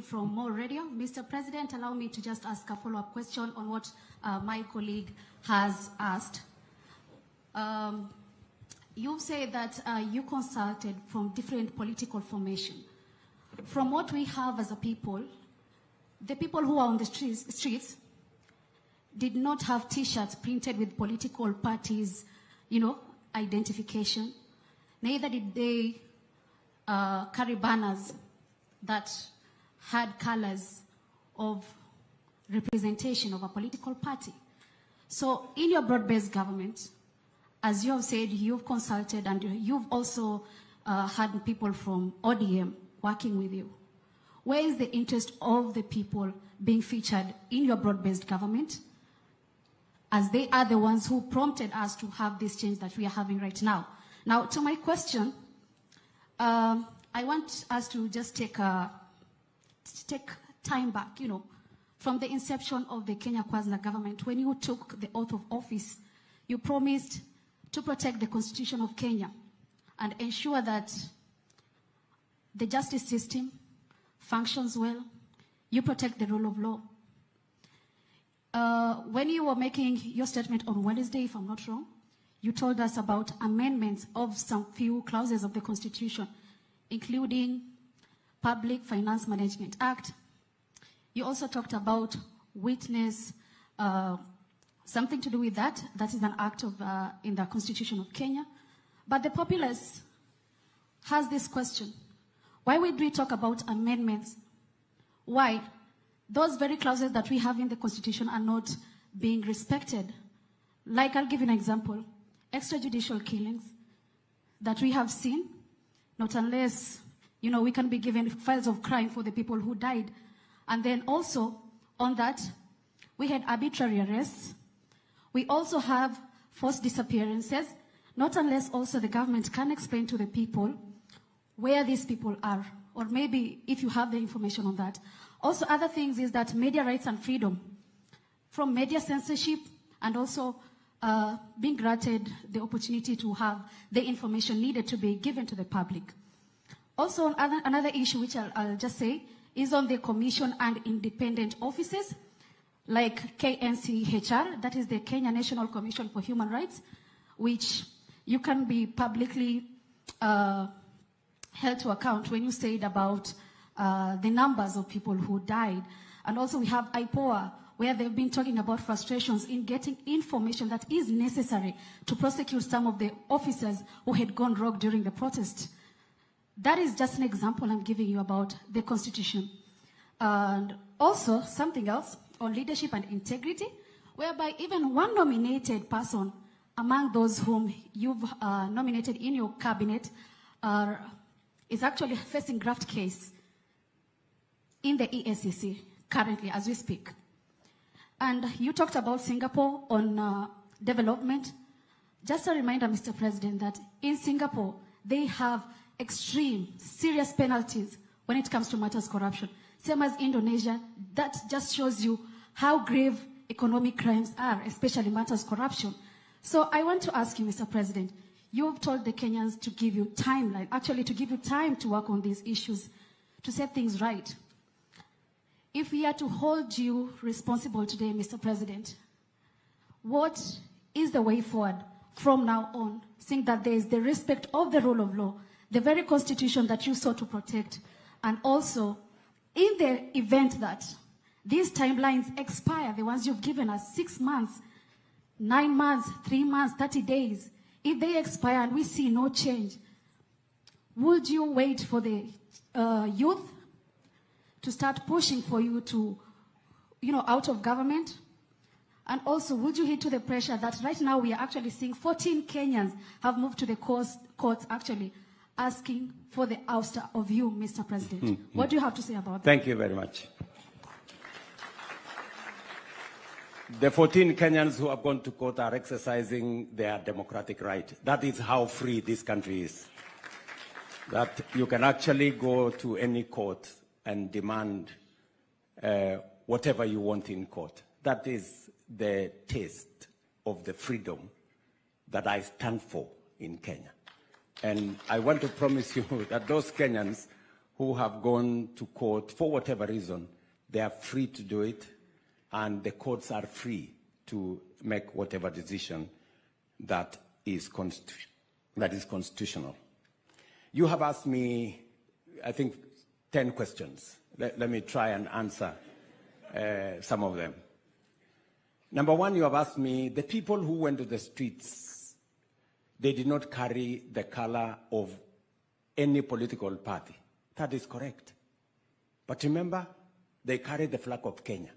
From More Radio. Mr. President, allow me to just ask a follow-up question on what my colleague has asked. You say that you consulted from different political formation. From what we have as a people, the people who are on the streets did not have T-shirts printed with political parties, identification. Neither did they carry banners that had colors of representation of a political party. So in your broad-based government, as you have said, you've consulted and you've also had people from ODM working with you. Where is the interest of the people being featured in your broad-based government, as they are the ones who prompted us to have this change that we are having right now? Now, to my question, I want us to just take time back, from the inception of the Kenya Kwanza government. When you took the oath of office, you promised to protect the Constitution of Kenya and ensure that the justice system functions well. You protect the rule of law. When you were making your statement on Wednesday, if I'm not wrong, you told us about amendments of some few clauses of the Constitution, including Public Finance Management Act. You also talked about witness, something to do with that. That is an act of in the Constitution of Kenya. But the populace has this question. Why would we talk about amendments? Why? Those very clauses that we have in the Constitution are not being respected. Like, I'll give you an example. Extrajudicial killings that we have seen, not unless we can be given files of crime for the people who died. And then also, on that, we had arbitrary arrests. We also have forced disappearances, not unless also the government can explain to the people where these people are, or maybe if you have the information on that. Also, other things is that media rights and freedom, from media censorship and also being granted the opportunity to have the information needed to be given to the public. Also, another issue which I'll just say is on the commission and independent offices, like KNCHR, that is the Kenya National Commission for Human Rights, which you can be publicly held to account when you said about the numbers of people who died. And also we have IPOA, where they've been talking about frustrations in getting information that is necessary to prosecute some of the officers who had gone rogue during the protest. That is just an example I'm giving you about the Constitution. And also something else on leadership and integrity, whereby even one nominated person among those whom you've nominated in your cabinet is actually facing graft case in the EACC currently as we speak. And you talked about Singapore on development. Just a reminder, Mr. President, that in Singapore, they have extreme, serious penalties when it comes to matters corruption. Same as Indonesia. That just shows you how grave economic crimes are, especially matters corruption. So I want to ask you, Mr. President, you've told the Kenyans to give you time, to give you time to work on these issues, to set things right. If we are to hold you responsible today, Mr. President, what is the way forward from now on, seeing that there is the respect of the rule of law, the very Constitution that you sought to protect, and also in the event that these timelines expire, the ones you've given us, 6 months, 9 months, 3 months, 30 days, if they expire and we see no change, would you wait for the youth to start pushing for you to, out of government? And also, would you heed to the pressure that right now we are actually seeing 14 Kenyans have moved to the courts actually asking for the ouster of you, Mr. President? What do you have to say about that? Thank you very much. The 14 Kenyans who have gone to court are exercising their democratic right. That is how free this country is. That you can actually go to any court and demand whatever you want in court. That is the taste of the freedom that I stand for in Kenya. And I want to promise you that those Kenyans who have gone to court for whatever reason, they are free to do it, and the courts are free to make whatever decision that is constitutional. You have asked me, I think, 10 questions. Let me try and answer some of them. Number one, you have asked me, the people who went to the streets, they did not carry the color of any political party. That is correct. But remember, they carried the flag of Kenya.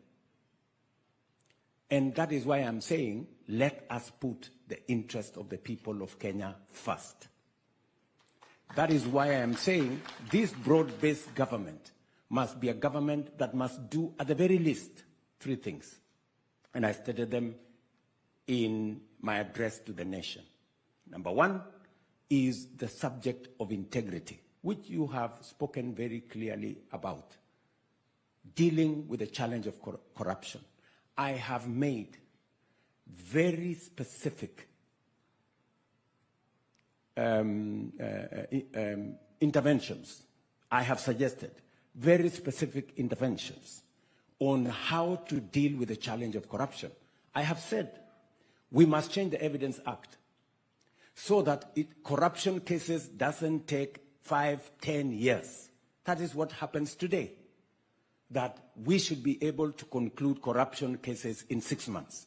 And that is why I'm saying, let us put the interest of the people of Kenya first. That is why I am saying this broad-based government must be a government that must do, at the very least, 3 things. And I stated them in my address to the nation. Number one is the subject of integrity, which you have spoken very clearly about, dealing with the challenge of corruption. I have made very specific interventions. I have suggested very specific interventions on how to deal with the challenge of corruption. I have said we must change the Evidence Act so that corruption cases doesn't take 5, 10 years. That is what happens today, that we should be able to conclude corruption cases in 6 months.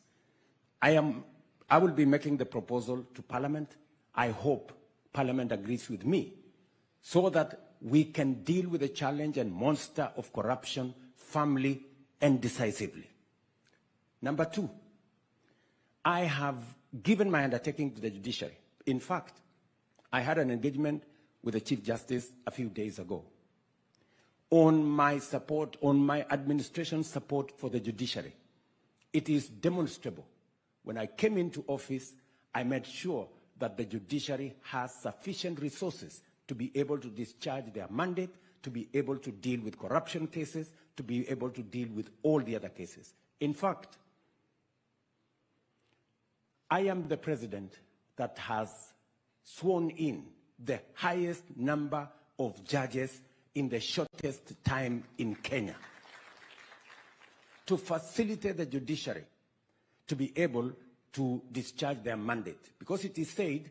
I will be making the proposal to Parliament. I hope Parliament agrees with me so that we can deal with the challenge and monster of corruption firmly and decisively. Number 2, I have given my undertaking to the judiciary. In fact, I had an engagement with the Chief Justice a few days ago on my support, on my administration's support for the judiciary. It is demonstrable. When I came into office, I made sure that the judiciary has sufficient resources to be able to discharge their mandate, to be able to deal with corruption cases, to be able to deal with all the other cases. In fact, I am the president that has sworn in the highest number of judges in the shortest time in Kenya to facilitate the judiciary to be able to discharge their mandate. Because it is said,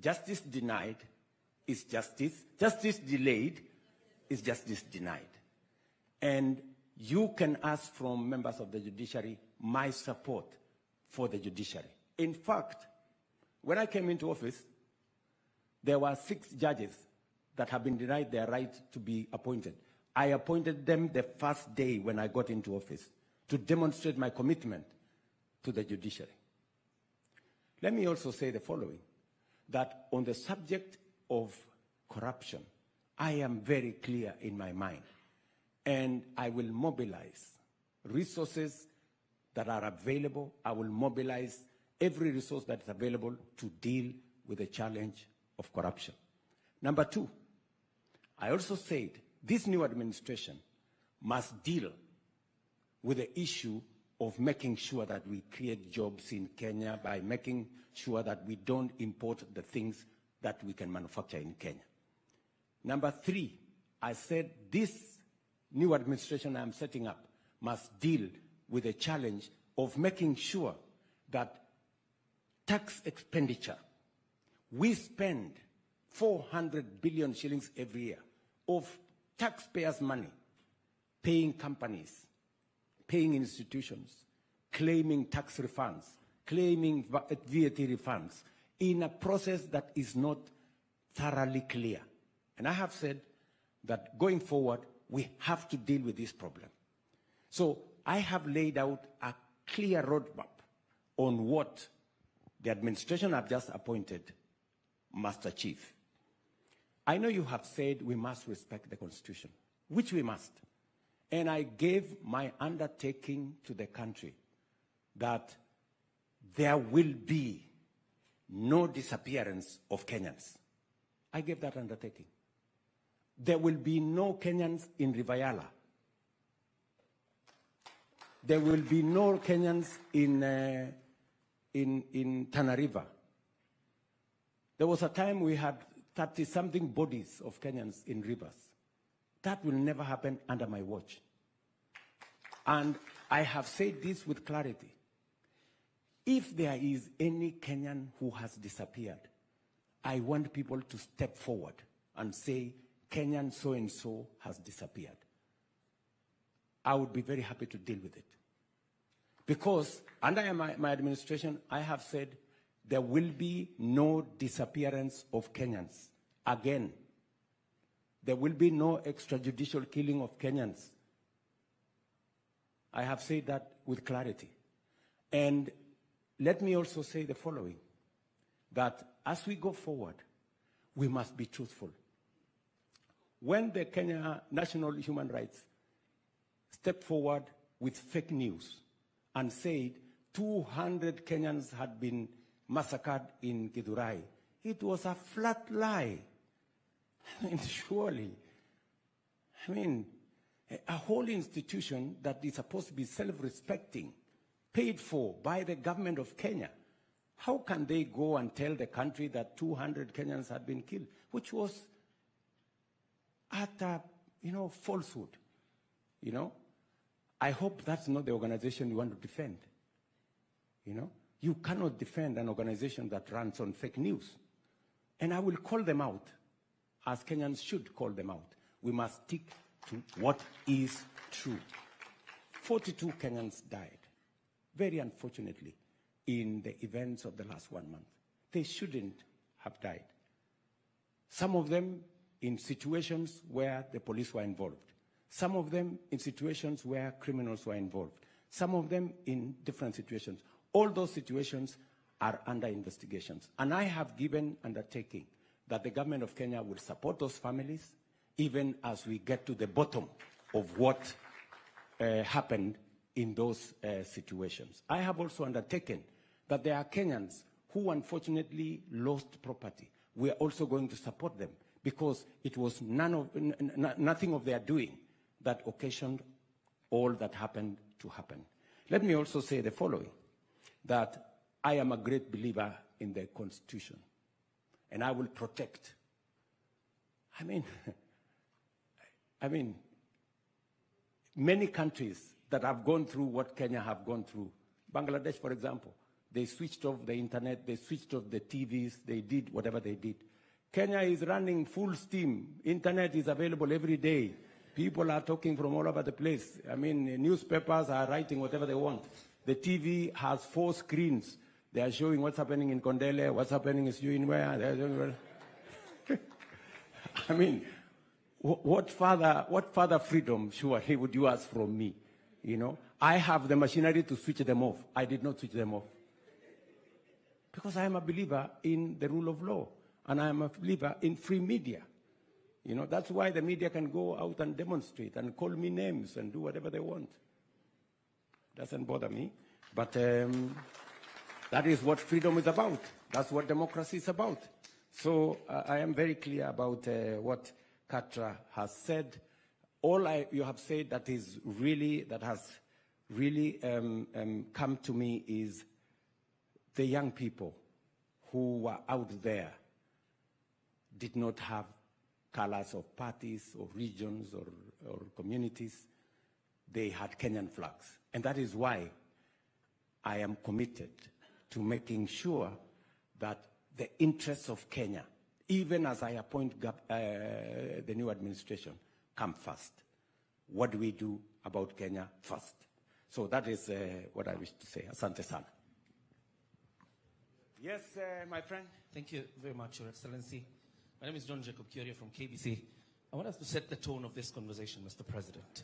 justice denied is justice, justice delayed is justice denied. And you can ask from members of the judiciary my support for the judiciary. In fact, when I came into office, there were 6 judges that have been denied their right to be appointed. I appointed them the first day when I got into office to demonstrate my commitment to the judiciary. Let me also say the following, that on the subject of corruption, I am very clear in my mind, and I will mobilize resources that are available. I will mobilize every resource that is available to deal with the challenge of corruption. Number 2, I also said this new administration must deal with the issue of making sure that we create jobs in Kenya by making sure that we don't import the things that we can manufacture in Kenya. Number 3, I said this new administration I'm setting up must deal with the challenge of making sure that tax expenditure, we spend 400 billion shillings every year of taxpayers' money, paying companies, paying institutions, claiming tax refunds, claiming VAT refunds, in a process that is not thoroughly clear. And I have said that going forward, we have to deal with this problem. So I have laid out a clear roadmap on what the administration I've just appointed must achieve. I know you have said we must respect the Constitution, which we must. And I gave my undertaking to the country that there will be no disappearance of Kenyans. I gave that undertaking. There will be no Kenyans in Rivayala. There will be no Kenyans in Tana River. There was a time we had 30-something bodies of Kenyans in rivers. That will never happen under my watch. And I have said this with clarity. If there is any Kenyan who has disappeared, I want people to step forward and say, Kenyan so-and-so has disappeared. I would be very happy to deal with it. Because under my administration, I have said there will be no disappearance of Kenyans again. There will be no extrajudicial killing of Kenyans. I have said that with clarity. And let me also say the following, that as we go forward, we must be truthful. When the Kenya National Human Rights stepped forward with fake news and said 200 Kenyans had been massacred in Githurai, it was a flat lie. I mean, surely. I mean, a whole institution that is supposed to be self-respecting, paid for by the government of Kenya, how can they go and tell the country that 200 Kenyans had been killed, which was utter, falsehood, I hope that's not the organization you want to defend, You cannot defend an organization that runs on fake news. And I will call them out, as Kenyans should call them out. We must stick to what is true. 42 Kenyans died, very unfortunately, in the events of the last 1 month. They shouldn't have died. Some of them in situations where the police were involved. Some of them in situations where criminals were involved. Some of them in different situations. All those situations are under investigations. And I have given undertaking that the government of Kenya will support those families, even as we get to the bottom of what happened in those situations. I have also undertaken that there are Kenyans who unfortunately lost property. We are also going to support them because it was nothing of their doing that occasioned all that happened to happen. Let me also say the following, that I am a great believer in the Constitution, and I will protect. I mean, many countries that have gone through what Kenya have gone through, Bangladesh, for example, they switched off the internet, they switched off the TVs, they did whatever they did. Kenya is running full steam. Internet is available every day. People are talking from all over the place. I mean, newspapers are writing whatever they want. The TV has 4 screens. They are showing what's happening in Kondele, what's happening in where. I mean, what further freedom, surely, would you ask from me? I have the machinery to switch them off. I did not switch them off. Because I am a believer in the rule of law. And I am a believer in free media. That's why the media can go out and demonstrate and call me names and do whatever they want. Doesn't bother me. But that is what freedom is about. That's what democracy is about. So I am very clear about what Katra has said. All you have said that has really come to me is the young people who were out there did not have colors of parties or regions or communities. They had Kenyan flags. And that is why I am committed to making sure that the interests of Kenya, even as I appoint the new administration, come first. What do we do about Kenya first? So that is what I wish to say. Asante sana. Yes, my friend. Thank you very much, Your Excellency. My name is John Jacob Kuria from KBC. I want us to set the tone of this conversation, Mr. President.